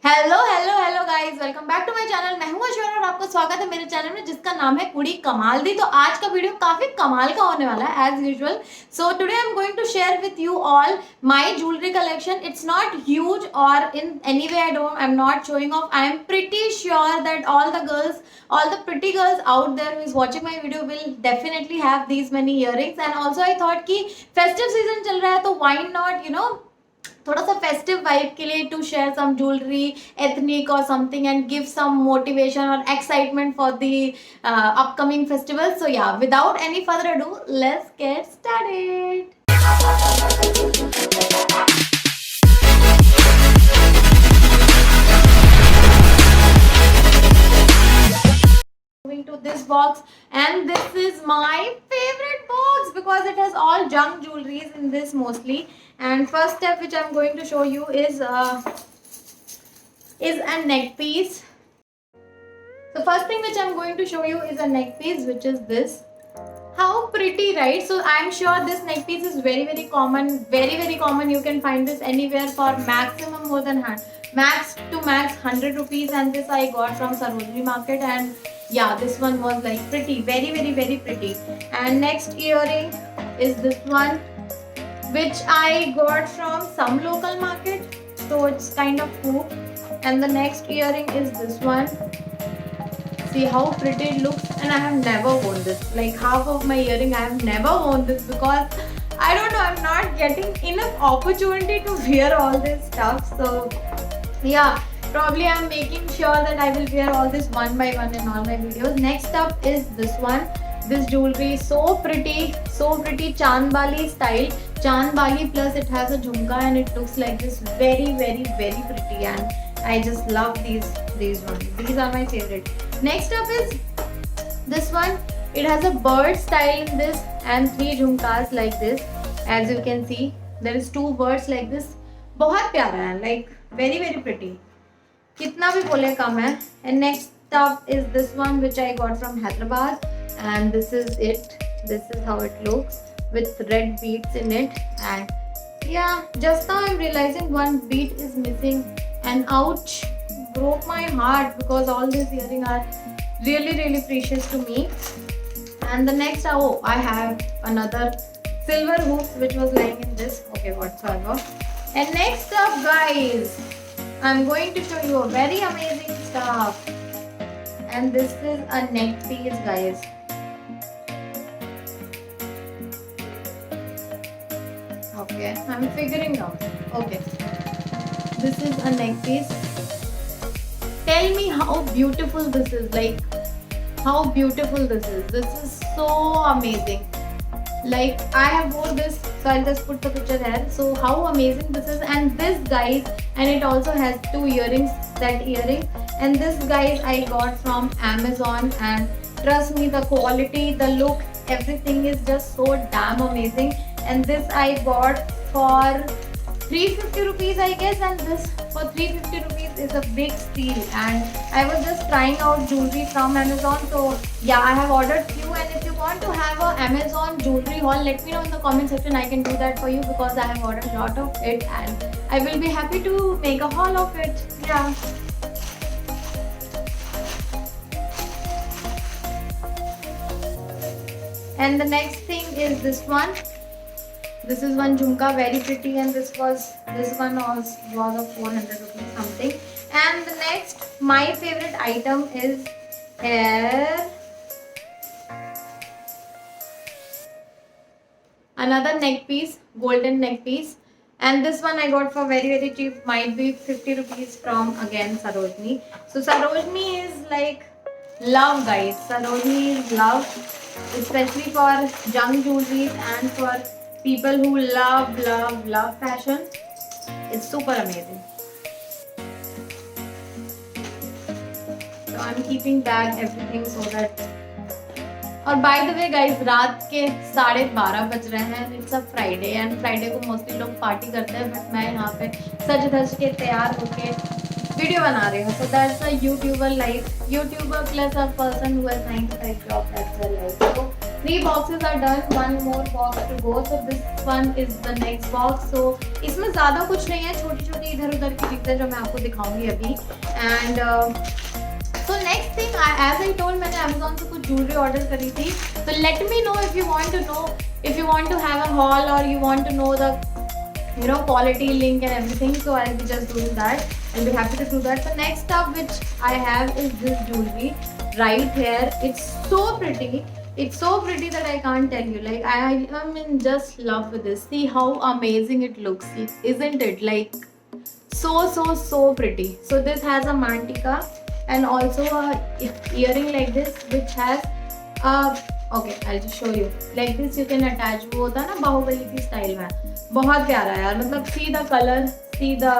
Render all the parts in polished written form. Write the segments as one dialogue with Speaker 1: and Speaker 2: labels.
Speaker 1: Hello hello hello guys, welcome back to my channel. मैं हूं assure और आपका स्वागत है मेरे चैनल में जिसका नाम है कुड़ी कमाल दी। तो आज का वीडियो काफी कमाल का होने वाला है as usual. So today I am going to share with you all my jewellery collection. It's not huge or in any way I am not showing off. I am pretty sure that all the pretty girls out there who is watching my video will definitely have these many earrings. And also I thought कि festive season चल रहा है तो why not थोड़ा सा festive vibe के लिए to share some jewellery ethnic or something and give some motivation और excitement for the upcoming festival. So yeah, without any further ado, let's get started. Moving to this box, and this is my favorite box because it has all junk jewelries in this mostly. And first step which I'm going to show you is a neck piece. The first thing which I'm going to show you is a neck piece, which is this. How pretty, right? So I'm sure this neck piece is very common, very common. You can find this anywhere for maximum more than max to max 100 rupees, and this I got from Sarojini Market. And yeah, this one was like pretty, very pretty. And next earring is this one, which I got from some local market, so it's kind of cool. And the next earring is this one. See how pretty it looks. And I have never worn this. Like half of my earring I have never worn this because I don't know, I'm not getting enough opportunity to wear all this stuff. So yeah, probably I'm making sure that I will wear all this one by one in all my videos. Next up is this one. This jewelry is so pretty, Chandbali style. Chandbali plus it has a jhumka and it looks like this, very pretty. And I just love these ones. These are my favorite. Next up is this one. It has a bird style in this and 3 jhumkas like this. As you can see, there is 2 birds like this. बहुत प्यारा है, like very pretty. कितना भी बोले कम है. And next up is this one which I got from Hyderabad, and this is it. This is how it looks with red beads in it. And yeah, just now I'm realizing one bead is missing, and ouch, broke my heart because all these earrings are really precious to me. And the next, I have another silver hoop which was lying in this. Okay, whatsoever. And next up, guys, I'm going to show you a very amazing stuff. And this is a neck piece, guys. Okay, I'm figuring out. Okay, this is a neck piece. Tell me how beautiful this is. Like, how beautiful this is. This is so amazing. Like, I have worn this, so I'll just put the picture here. So how amazing this is. And this, guys, and it also has 2 earrings, that earring. And this, guys, I got from Amazon, and trust me, the quality, the look, everything is just so damn amazing. And this I got for 350 rupees, I guess, and this for 350 rupees is a big steal. And I was just trying out jewelry from Amazon, so yeah, I have ordered few. And if you want to have a Amazon jewelry haul, let me know in the comment section. I can do that for you because I have ordered a lot of it, and I will be happy to make a haul of it. Yeah. And the next thing is this one. This is one jhumka, very pretty, and this one was of 400 rupees something. And the next, my favorite item is here. Another neck piece, golden neck piece. And this one I got for very cheap, might be 50 rupees from again Sarojini. So Sarojini is like love, guys. Sarojini is love, especially for junk jewelry and for people who love fashion. It's super amazing. So I'm keeping that everything so that. और by the way guys, रात के 12:30 बज रहे हैं. It's a Friday, and Friday को mostly लोग party करते हैं, बट मैं यहाँ पे सज धज के तैयार होके वीडियो बना रही हूँ. So that's a YouTuber life, YouTuber plus a person who has 9 to 5 job. That's a life. 3 boxes are done, one more box to go. So this one is the next box. So इसमें ज़्यादा कुछ नहीं है, छोटी छोटी इधर उधर की चीज़ें जो मैं आपको दिखाऊंगी अभी. And so next thing, as I told, मैंने Amazon से कुछ jewelry order करी थी. So let me know if you want to know, if you want to have a haul or you want to know the quality link and everything. So I'll be just doing that. I'll be happy to do that. So next up which I have is this jewelry right here. It's so pretty. It's so pretty that I can't tell you. Like I am in just love with this. See how amazing it looks, isn't it? Like so pretty. So this has a mantika and also a earring like this which has okay, I'll just show you. Like this you can attach. वो होता है ना बाहुबली की style में. बहुत प्यारा है यार. मतलब see the color, see the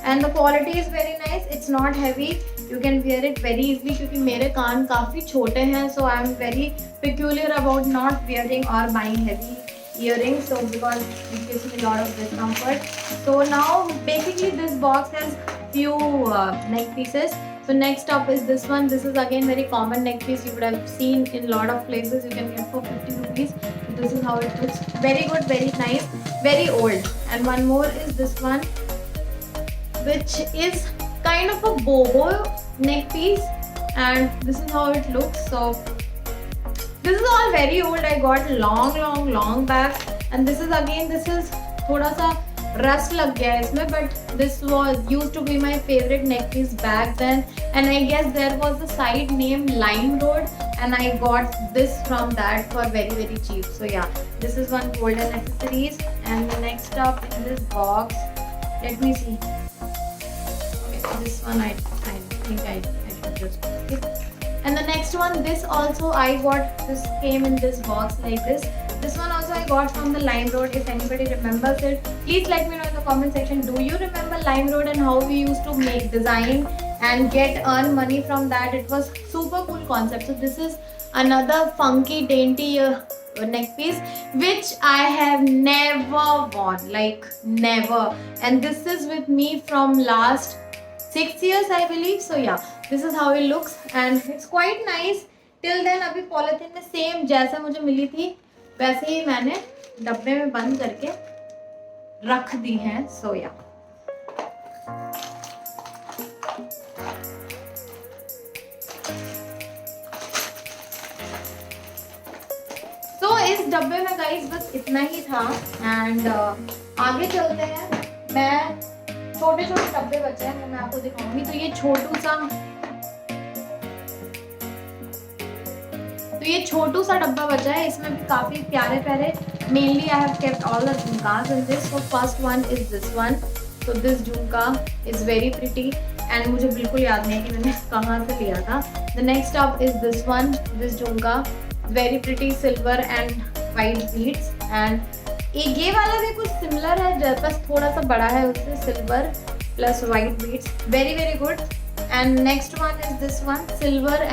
Speaker 1: and the quality is very nice. It's not heavy. You can wear it very easily क्योंकि मेरे कान काफ़ी छोटे हैं. So I am very peculiar about not wearing or buying heavy earrings. So because it gives me a lot of discomfort. So now basically this box has few neck pieces. So next up is this one. This is again very common neck piece. You would have seen in a lot of places. You can get for 50 rupees. So this is how it looks. Very good, very nice, very old. And one more is this one, which is kind of a boho neck piece. And this is how it looks. So this is all very old. I got long back. And this is again, this is थोड़ा सा rust लग गया है इसमें, but this was used to be my favorite neck piece back then, and I guess there was a site named Lime Road and I got this from that for very cheap. So yeah, this is one golden accessories. And the next up in this box, let me see. Okay, this one I think I should just skip. And the next one, this also I got, this came in this box like this. This one also I got from the Lime Road. If anybody remembers it, please let me know in the comment section. Do you remember Lime Road and how we used to make design and earn money from that? It was super cool concept. So this is another funky dainty neck piece which I have never worn, like never. And this is with me from last 6 years I believe. So yeah, this is how it looks and it's quite nice. Till then अभी polythene में same जैसा मुझे मिली थी वैसे ही मैंने डब्बे में बंद करके रख दी हैं. सो या इस डब्बे में गाइस बस इतना ही था. एंड आगे चलते हैं. मैं छोटे डब्बे बचे हैं वो मैं आपको दिखाऊंगी. तो ये छोटू सा डब्बा बचा है. इसमें भी काफी प्यारे mainly I have kept all the झुमकास in this. So first one is this one. So this झुमका इज वेरी प्रिटी एंड मुझे बिल्कुल याद नहीं है कि मैंने कहाँ से लिया था. The next up is this one. This jhumka very pretty silver and white beads. And ये वाला भी कुछ सिमिलर है बस थोड़ा सा बड़ा है उससे. Silver plus white beads, very good. And next one is this one. Silver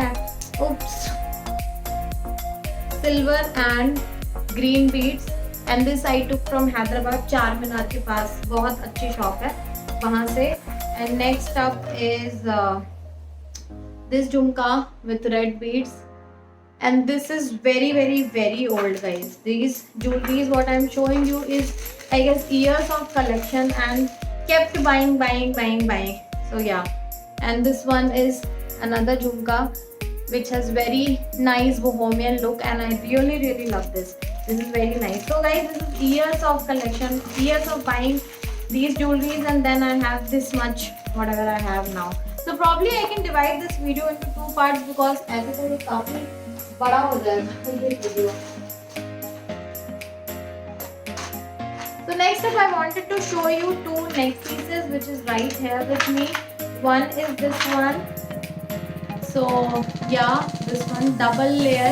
Speaker 1: and green beads. And this I took from Hyderabad. चार मीनार के पास बहुत अच्छी शॉप है वहाँ से. And next up is this jhumka with red beads. And this is very old guys. These jewelries what I'm showing you is I guess years of collection and kept buying. So yeah, and this one is another jhumka which has very nice bohemian look and I really love this. This is very nice. So guys, this is years of collection, years of buying these jewelries, and then I have this much whatever I have now. So probably I can divide this video into two parts because ऐसे तो ये काफी बड़ा हो जाएगा ये video. So next up I wanted to show you two neck pieces which is right here with me. One is this one. So yeah, this one double layer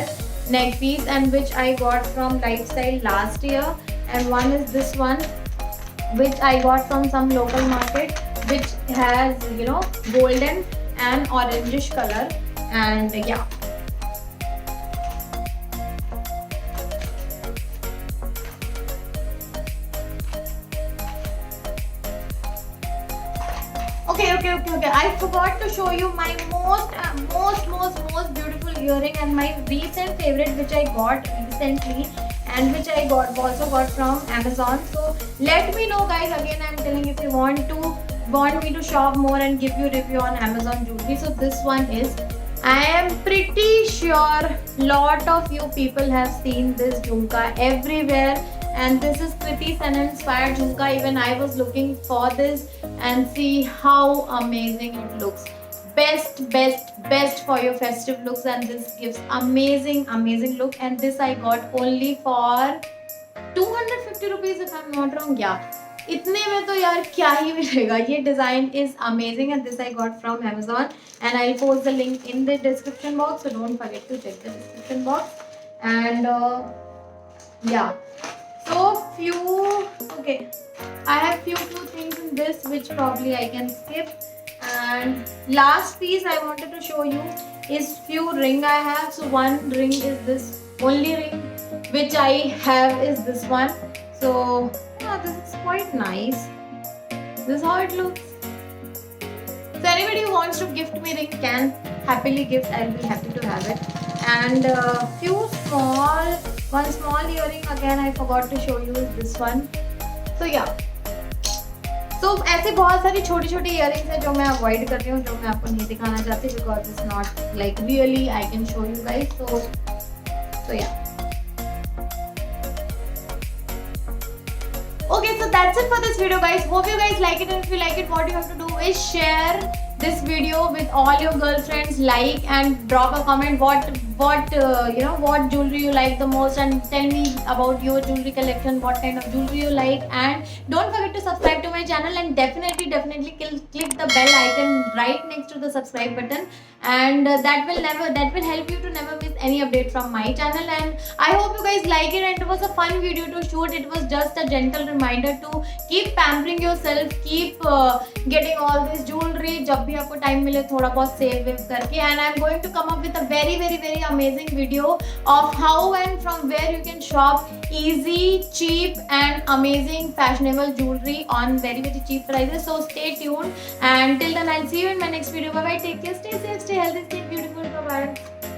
Speaker 1: neck piece and which I got from Lifestyle last year. And one is this one which I got from some local market which has golden and orangish color. And yeah, Okay. I forgot to show you my most beautiful earring and my recent favorite which I got recently, and which I also got from Amazon. So let me know guys, again I'm telling, if you want me to shop more and give you review on Amazon jewelry. So this one is, I am pretty sure lot of you people have seen this jhumka everywhere, and this is Kriti Sanon inspired jhumka. Even I was looking for this, and see how amazing it looks. Best for your festive looks, and this gives amazing look. And this I got only for 250 rupees if I'm not wrong. Yeah, इतने में तो यार क्या ही मिलेगा. ये design is amazing, and this I got from Amazon, and I'll post the link in the description box, so don't forget to check the description box. And yeah, so I have few things in this which probably I can skip. And last piece I wanted to show you is few ring I have. So one ring is this, only ring which I have is this one. So yeah, this is quite nice. This is how it looks. So anybody who wants to gift me ring can happily gift. I'll be happy to have it. And one small earring again I forgot to show you is this one. So yeah. तो ऐसे बहुत सारी छोटी छोटी earrings हैं जो मैं avoid कर रही हूँ, जो मैं आपको नहीं दिखाना चाहती, because it's not like really I can show you guys. So yeah. Okay, so that's it for this video guys. Hope you guys like it, and if you like it, what you have to do is share this video with all your girlfriends, like and drop a comment what jewelry you like the most, and tell me about your jewelry collection, what kind of jewelry you like. And don't forget to subscribe to my channel, and definitely click the bell icon right next to the subscribe button, and that will help you to never miss any update from my channel. And I hope you guys like it, and it was a fun video to shoot. It was just a gentle reminder to keep pampering yourself, keep getting all this jewelry जब भी आपको time मिले थोड़ा बहुत save करके. And I'm going to come up with a very amazing video of how and from where you can shop easy, cheap and amazing fashionable jewelry on very cheap prices. So stay tuned, and till then I'll see you in my next video. Bye bye, take care, stay safe, stay healthy, stay beautiful. Bye bye.